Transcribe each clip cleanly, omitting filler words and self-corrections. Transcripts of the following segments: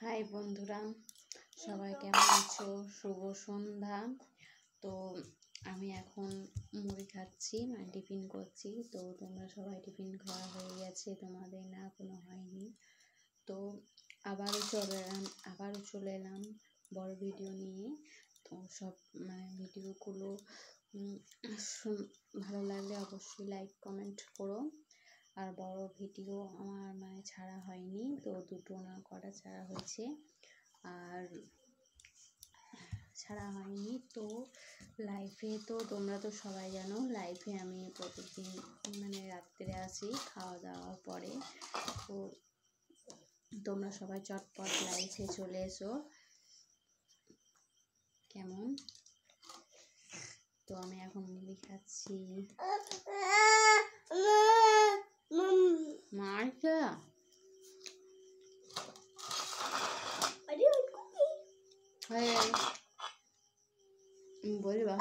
High বন্ধুরা, সবাই কেমন আছো? শুভ সন্ধ্যা। তো আমি এখন মুড়ি খাচ্ছি, মানে টিফিন করছি। তো তোমরা সবাই টিফিন খাওয়া হয়ে গেছে, তোমাদের না কোনো হয়নি। তো আবারও চলে এলাম বড় ভিডিও নিয়ে। তো সব ভিডিওগুলো ভালো লাগলে অবশ্যই লাইক কমেন্ট করো। আর বড় ভিডিও আমার ছাড়া হয়নি, তো দুটো না কটা ছাড়া হয়েছে আর ছাড়া হয়নি। তো লাইফে তো তোমরা তো সবাই জানো, লাইফে আমি প্রতিদিন রাত্রে আসি খাওয়া দাওয়ার পরে। তো তোমরা সবাই চটপট লাইফে চলে এসো কেমন। তো আমি এখন মুড়ি খাচ্ছি। মার্কা বলবা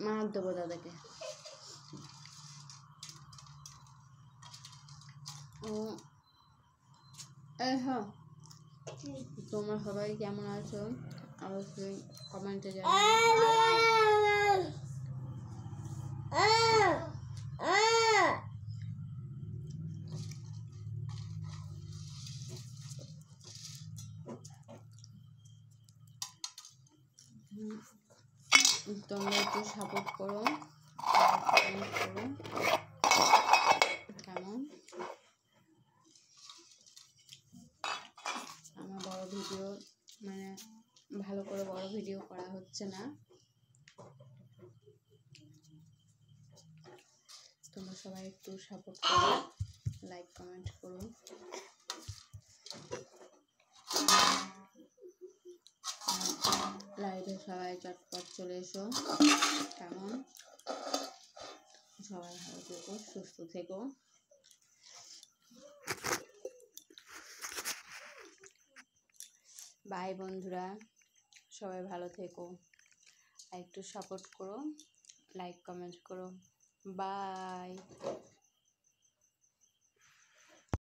মার দেবো দাদাকে। তোমরা সবাই কেমন আছো অবশ্যই কমেন্টে জানাও। তোমরা একটু সাপোর্ট করো, কমেন্ট করো কেমন। আমার বড় ভিডিও ভালো করে বড় ভিডিও করা হচ্ছে না। তোমরা সবাই একটু সাপোর্ট করো, লাইক কমেন্ট করো। লাইভে সবাই চটপট চলে এসো কেমন। সবাই ভালো থেকো, সুস্থ থেকো। বাই বন্ধুরা, সবাই ভালো থেকো, একটু সাপোর্ট করো, লাইক কমেন্ট করো। বাই।